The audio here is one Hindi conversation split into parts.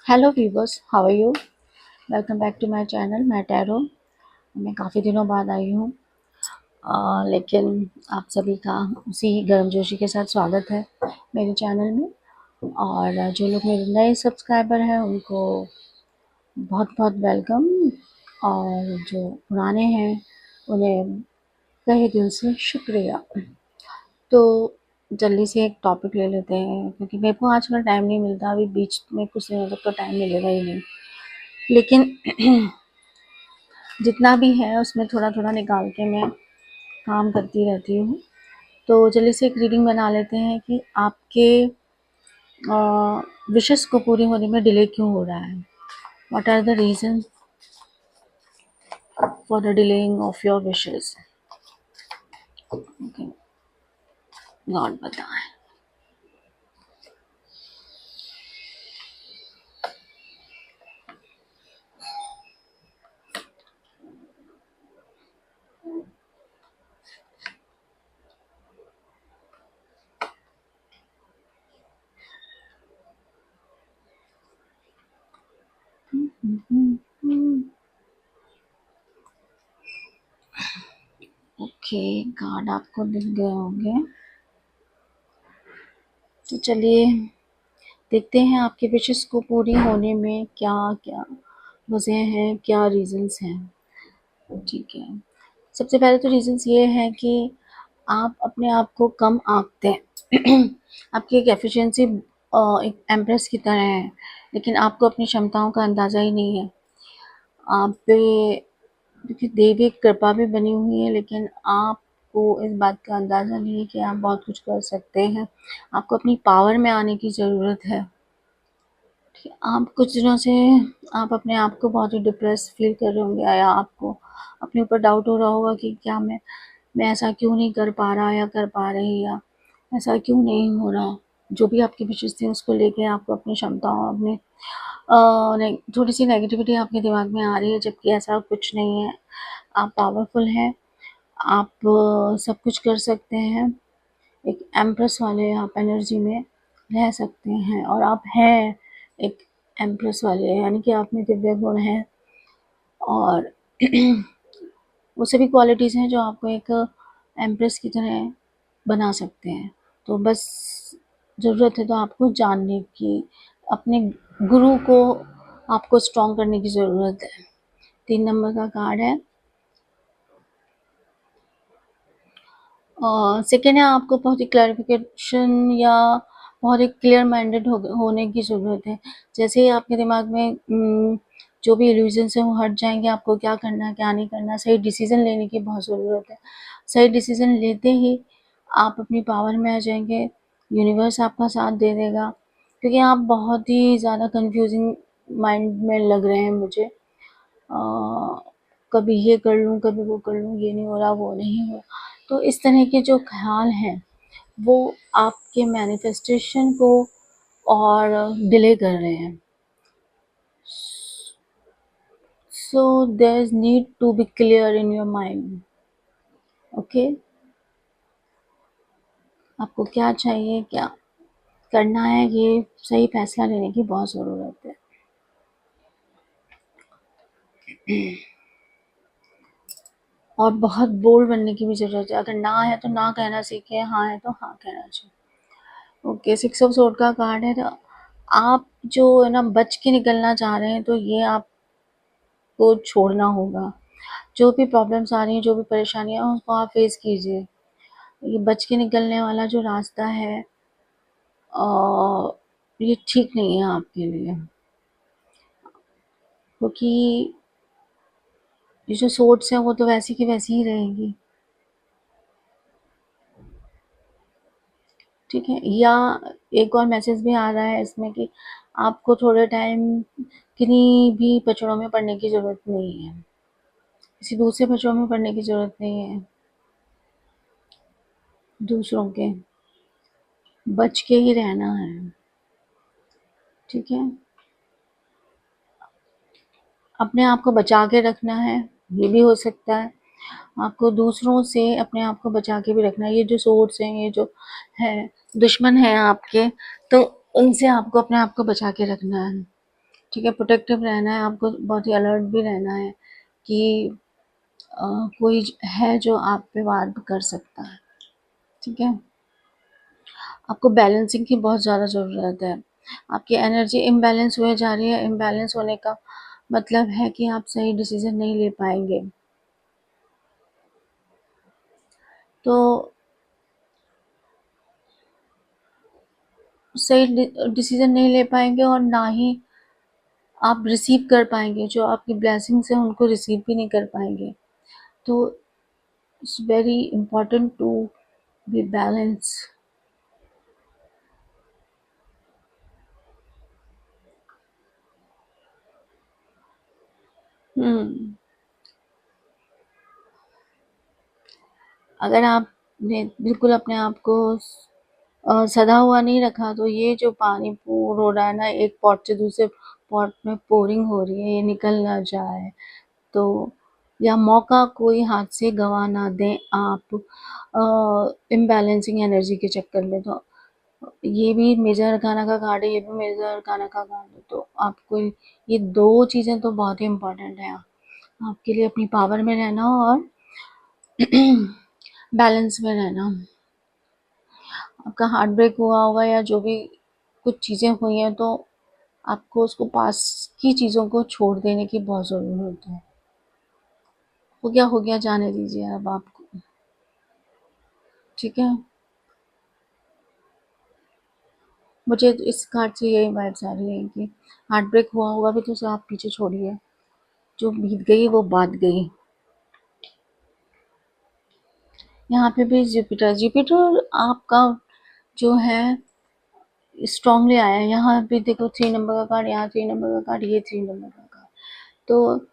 Hello viewers, how are you? Welcome back to my channel. मैं टैरो। मैं काफ़ी दिनों बाद आई हूँ, लेकिन आप सभी का उसी गर्मजोशी के साथ स्वागत है मेरे चैनल में। और जो लोग मेरे नए सब्सक्राइबर हैं उनको बहुत बहुत वेलकम, और जो पुराने हैं उन्हें तहे दिल से शुक्रिया। तो जल्दी से एक टॉपिक ले लेते हैं, क्योंकि मेरे को आजकल टाइम नहीं मिलता। अभी बीच में कुछ दिनों तक तो टाइम मिलेगा ही नहीं, लेकिन जितना भी है उसमें थोड़ा थोड़ा निकाल के मैं काम करती रहती हूँ। तो जल्दी से एक रीडिंग बना लेते हैं कि आपके विशेस को पूरी होने में डिले क्यों हो रहा है। What are the reason for the delaying of your wishes? God बताए। ओके, कार्ड आपको दिख गए होंगे, तो चलिए देखते हैं आपके विशेस को पूरी होने में क्या क्या वजह हैं, क्या रीजंस हैं। ठीक है, सबसे पहले तो रीजंस ये है कि आप अपने आप को कम आंकते हैं। आपकी एक एफिशिएंसी एक एम्प्रेस की तरह है, लेकिन आपको अपनी क्षमताओं का अंदाज़ा ही नहीं है। आप पे देखिए देवी कृपा भी बनी हुई है, लेकिन आपको इस बात का अंदाज़ा नहीं है कि आप बहुत कुछ कर सकते हैं। आपको अपनी पावर में आने की ज़रूरत है। आप कुछ दिनों से आप अपने आप को बहुत ही डिप्रेस फील कर रहे होंगे, या आपको अपने ऊपर डाउट हो रहा होगा कि क्या मैं ऐसा क्यों नहीं कर पा रहा या कर पा रही, या ऐसा क्यों नहीं हो रहा। जो भी आपकी विशेष थी उसको लेके आपको अपनी क्षमताओं, अपने थोड़ी सी नेगेटिविटी आपके दिमाग में आ रही है, जबकि ऐसा कुछ नहीं है। आप पावरफुल हैं, आप सब कुछ कर सकते हैं। एक एम्प्रेस वाले आप एनर्जी में रह सकते हैं, और आप हैं एक एम्प्रेस वाले, यानी कि आप में दिव्य गुण हैं, और वो सभी क्वालिटीज़ हैं जो आपको एक एम्प्रेस की तरह बना सकते हैं। तो बस ज़रूरत है तो आपको जानने की, अपने गुरु को आपको स्ट्रॉन्ग करने की ज़रूरत है। 3 नंबर का कार्ड है। सेकेंड है, आपको बहुत ही क्लैरिफिकेशन या बहुत ही क्लियर माइंडेड होने की ज़रूरत है। जैसे ही आपके दिमाग में जो भी इल्यूजन्स हैं वो हट जाएंगे, आपको क्या करना है क्या नहीं करना, सही डिसीज़न लेने की बहुत ज़रूरत है। सही डिसीज़न लेते ही आप अपनी पावर में आ जाएंगे, यूनिवर्स आपका साथ दे देगा, क्योंकि आप बहुत ही ज़्यादा कंफ्यूजिंग माइंड में लग रहे हैं मुझे। कभी ये कर लूँ कभी वो कर लूँ, ये नहीं हो रहा वो नहीं हो रहा। तो इस तरह के जो ख्याल हैं वो आपके मैनिफेस्टेशन को और डिले कर रहे हैं। So there is need to be clear in your mind. Okay, आपको क्या चाहिए, क्या करना है, ये सही फैसला लेने की बहुत ज़रूरत है। और बहुत बोल्ड बनने की भी ज़रूरत है। अगर ना है तो ना कहना सीखें, हाँ है तो हाँ कहना चाहिए। ओके, 6 ऑफ सोर्ड का कार्ड है। तो आप जो है ना बच के निकलना चाह रहे हैं, तो ये आपको छोड़ना होगा। जो भी प्रॉब्लम्स आ रही हैं, जो भी परेशानियाँ हैं, उसको आप फेस कीजिए। ये बच के निकलने वाला जो रास्ता है, ये ठीक नहीं है आपके लिए, क्योंकि ये जो सोर्ट्स हैं वो तो वैसी की वैसी ही रहेंगी। ठीक है, या एक और मैसेज भी आ रहा है इसमें कि आपको थोड़े टाइम किन्हीं भी पचड़ों में पड़ने की ज़रूरत नहीं है, किसी दूसरे पचड़ों में पड़ने की ज़रूरत नहीं है। दूसरों के बच के ही रहना है। ठीक है, अपने आप को बचा के रखना है, ये भी हो सकता है। आपको दूसरों से अपने आप को बचा के भी रखना है। ये जो सोर्स हैं, ये जो है दुश्मन है आपके, तो उनसे आपको अपने आप को बचा के रखना है। ठीक है, प्रोटेक्टिव रहना है आपको, बहुत ही अलर्ट भी रहना है कि कोई है जो आप पे वार कर सकता है। ठीक है, आपको बैलेंसिंग की बहुत ज़्यादा ज़रूरत है। आपकी एनर्जी इम्बैलेंस हुए जा रही है, इम्बैलेंस होने का मतलब है कि आप सही डिसीजन नहीं ले पाएंगे। तो सही डिसीजन नहीं ले पाएंगे और ना ही आप रिसीव कर पाएंगे, जो आपकी ब्लेसिंग्स हैं उनको रिसीव भी नहीं कर पाएंगे। तो it's very important to be balance. Hmm, अगर आपने बिल्कुल अपने आप को सदा हुआ नहीं रखा तो ये जो पानी पूर हो रहा है ना, एक पॉट से दूसरे पॉट में पोरिंग हो रही है, ये निकल ना जाए तो, या मौका कोई हाथ से गवा ना दें आप इम्बैलेंसिंग एनर्जी के चक्कर में। तो ये भी मेजर अरकाना का कार्ड है, ये भी मेजर अरकाना का कार्ड है। तो आपको ये दो चीज़ें तो बहुत ही इम्पोर्टेंट है आपके लिए, अपनी पावर में रहना और बैलेंस में रहना। आपका हार्ट ब्रेक हुआ होगा या जो भी कुछ चीज़ें हुई हैं, तो आपको उसको पास की चीज़ों को छोड़ देने की बहुत ज़रूरत है। हो गया, जाने दीजिए अब आपको। ठीक है, मुझे तो इस कार्ड से यही वाइब्स आ रही है कि हार्ट ब्रेक हुआ होगा भी तो उसे आप पीछे छोड़िए, जो बीत गई वो बात गई। यहाँ पे भी जुपिटर, जुपिटर आपका जो है स्ट्रांगली आया है। यहाँ पे देखो 3 नंबर का कार्ड, यहाँ 3 नंबर का कार्ड, ये 3 नंबर का कार्ड। तो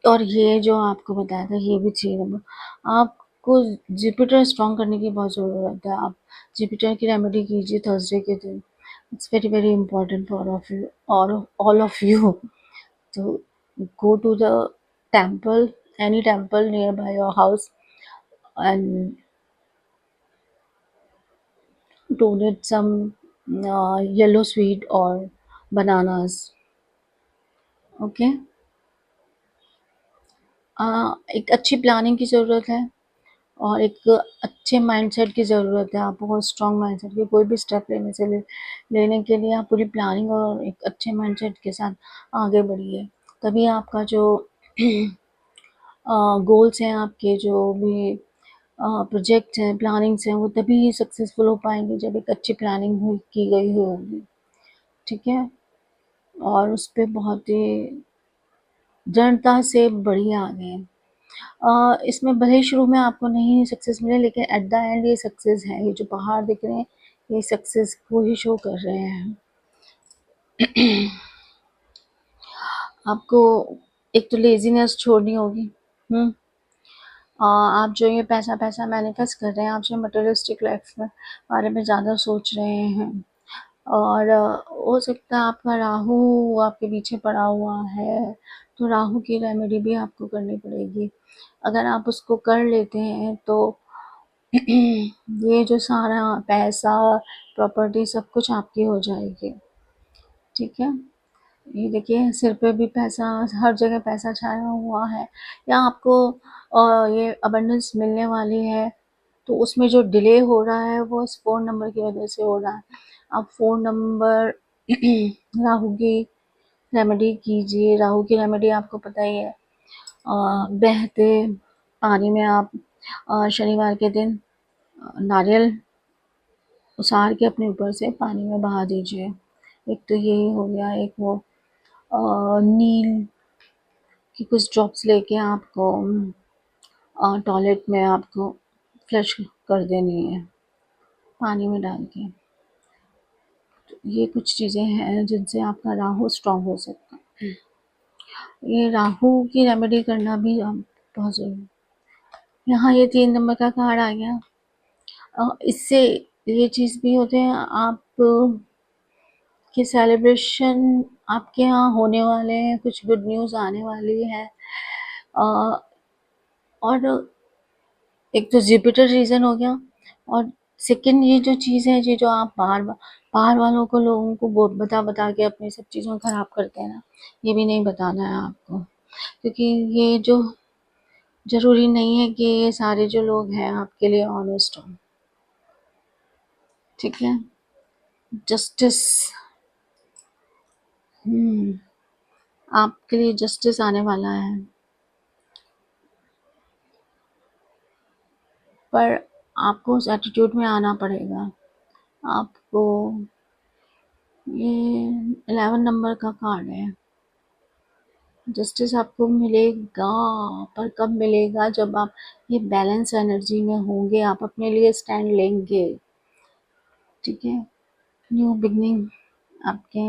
और ये जो आपको बताया था ये भी 3 नंबर। आपको जुपिटर स्ट्रांग करने की बहुत ज़रूरत है। आप जुपिटर की रेमेडी कीजिए थर्सडे के दिन। It's very very important for of you और ऑल ऑफ यू। तो go to the temple, any temple nearby your house, and donate some yellow sweet or bananas. Okay, एक अच्छी प्लानिंग की ज़रूरत है और एक अच्छे माइंडसेट की ज़रूरत है। आपको बहुत स्ट्रॉन्ग माइंडसेट की कोई भी स्टेप लेने के लिए आप पूरी प्लानिंग और एक अच्छे माइंडसेट के साथ आगे बढ़िए। तभी आपका जो गोल्स हैं, आपके जो भी प्रोजेक्ट्स हैं, प्लानिंग्स हैं, वो तभी सक्सेसफुल हो पाएंगे जब एक अच्छी प्लानिंग हुई की गई होगी। ठीक है, और उस पर बहुत ही दृढ़ता से बढ़िए आ गए। इसमें भले ही शुरू में आपको नहीं सक्सेस मिले, लेकिन एट द एंड ये सक्सेस है। ये जो पहाड़ दिख रहे हैं ये सक्सेस को ही शो कर रहे हैं। आपको एक तो लेजीनेस छोड़नी होगी। आप जो ये पैसा पैसा मैनिफेस्ट कर रहे हैं, आप जो मटेरियलिस्टिक लाइफ में बारे में ज़्यादा सोच रहे हैं, और हो सकता है आपका राहु आपके पीछे पड़ा हुआ है, तो राहु की रेमेडी भी आपको करनी पड़ेगी। अगर आप उसको कर लेते हैं तो ये जो सारा पैसा प्रॉपर्टी सब कुछ आपकी हो जाएगी। ठीक है, ये देखिए सिर पे भी पैसा, हर जगह पैसा छाया हुआ है, या आपको ये अबंडेंस मिलने वाली है। तो उसमें जो डिले हो रहा है वो इस फ़ोन नंबर की वजह से हो रहा है। आप फ़ोन नंबर राहु की रेमेडी कीजिए। राहु की रेमेडी आपको पता ही है, बहते पानी में आप शनिवार के दिन नारियल उसार के अपने ऊपर से पानी में बहा दीजिए। एक तो ये हो गया, एक वो नील की कुछ ड्रॉप्स लेके आपको टॉयलेट में आपको फ्लश कर देनी है पानी में डाल के। तो ये कुछ चीज़ें हैं जिनसे आपका राहु स्ट्रांग हो सकता है। ये राहु की रेमेडी करना भी बहुत ज़रूरी है। यहाँ ये 3 नंबर का कार्ड आ गया। इससे ये चीज़ भी होते हैं, आप के सेलिब्रेशन आपके यहाँ होने वाले हैं, कुछ गुड न्यूज़ आने वाली है। और एक तो जुपिटर रीज़न हो गया, और सेकंड, ये जो चीज़ है, ये जो आप बाहर वालों को, लोगों को बता के अपनी सब चीज़ों को खराब करते हैं ना, ये भी नहीं बताना है आपको, क्योंकि ये जो ज़रूरी नहीं है कि ये सारे जो लोग हैं आपके लिए ऑनेस्ट हों, ठीक है। जस्टिस, आपके लिए जस्टिस आने वाला है, पर आपको उस एटीट्यूड में आना पड़ेगा। आपको ये 11 नंबर का कार्ड है। जस्टिस आपको मिलेगा, पर कब मिलेगा? जब आप ये बैलेंस एनर्जी में होंगे, आप अपने लिए स्टैंड लेंगे, ठीक है। न्यू बिगनिंग आपके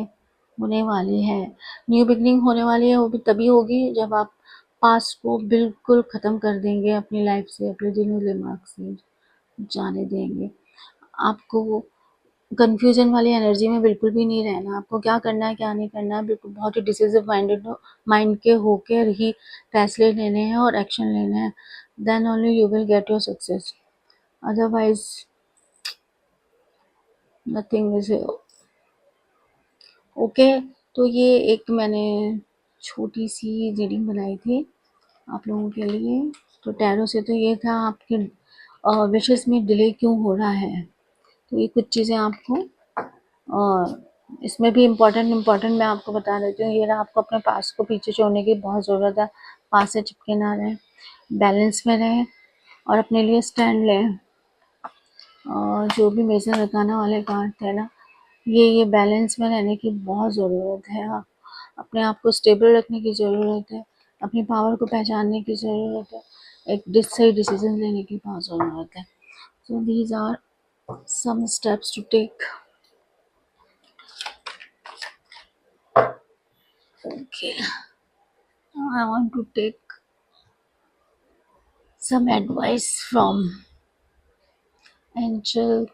होने वाली है। न्यू बिगनिंग होने वाली है, वो भी तभी होगी जब आप पास्ट को बिल्कुल ख़त्म कर देंगे अपनी लाइफ से, अपने दिलो दिमाग से जाने देंगे। आपको कन्फ्यूजन वाली एनर्जी में बिल्कुल भी नहीं रहना। आपको क्या करना है, क्या नहीं करना है, बिल्कुल बहुत ही डिसिसिव माइंड के होकर ही फैसले लेने हैं और एक्शन लेने हैं। Then only you will get your success, otherwise nothing is okay. तो ये एक मैंने छोटी सी रीडिंग बनाई थी आप लोगों के लिए। तो टैरो से तो ये था आपके विशेस में डिले क्यों हो रहा है। तो ये कुछ चीज़ें आपको, और इसमें भी इम्पोर्टेंट मैं आपको बता देती हूँ। ये रहा, आपको अपने पास को पीछे छोड़ने की बहुत ज़रूरत है। पास से चिपके ना रहें, बैलेंस में रहें और अपने लिए स्टैंड लें। और जो भी मेजर लगाना वाले कार्ड थे ना, ये बैलेंस में रहने की बहुत ज़रूरत है। अपने आप को स्टेबल रखने की ज़रूरत है, अपनी पावर को पहचानने की ज़रूरत है, एक सही डिसीजन लेने की बहुत ज़रूरत है। So these are some steps to take. Okay, now I want to take some advice from Angel.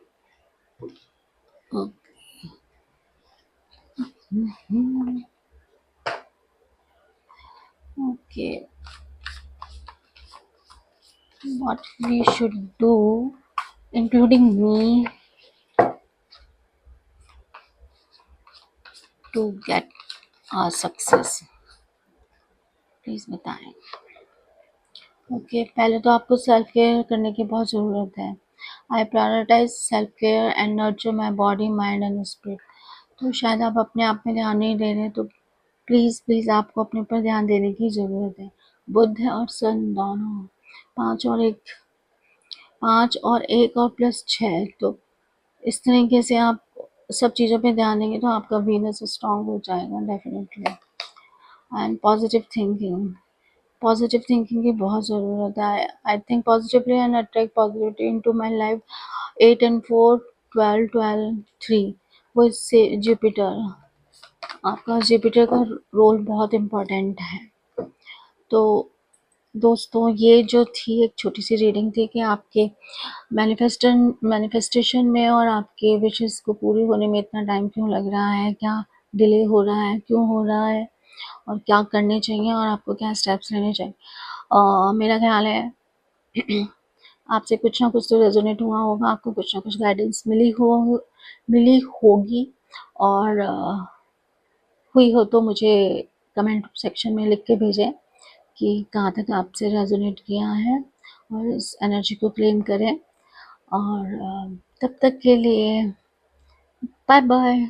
Okay, what we should do, including me, to get our success. Please बताएं। ओके, पहले तो आपको सेल्फ केयर करने की बहुत ज़रूरत है। I prioritize self care and nurture my body, mind and spirit. तो शायद आप अपने आप में ध्यान नहीं दे रहे, तो प्लीज़ आपको अपने ऊपर ध्यान देने की ज़रूरत है। बुध और सन दोनों 5 और 1 और +6, तो इस तरीके से आप सब चीज़ों पे ध्यान देंगे तो आपका वीनस स्ट्रांग हो जाएगा डेफिनेटली। एंड पॉजिटिव थिंकिंग की बहुत ज़रूरत है। I think positively and attract positivity into my life. 8 and 4, 12, 12, 3, वो इससे जुपिटर, आपका जुपिटर का रोल बहुत इम्पोर्टेंट है। तो दोस्तों, ये जो थी एक छोटी सी रीडिंग थी कि आपके मैनिफेस्टेशन में और आपके विशेस को पूरी होने में इतना टाइम क्यों लग रहा है, क्या डिले हो रहा है, क्यों हो रहा है, और क्या करने चाहिए और आपको क्या स्टेप्स लेने चाहिए। मेरा ख्याल है आपसे कुछ ना कुछ तो रेजोनेट हुआ होगा, आपको कुछ ना कुछ गाइडेंस मिली होगी, और हुई हो तो मुझे कमेंट सेक्शन में लिख के भेजें कि कहाँ तक आपसे रेजोनेट किया है, और इस एनर्जी को क्लेम करें। और तब तक के लिए बाय बाय।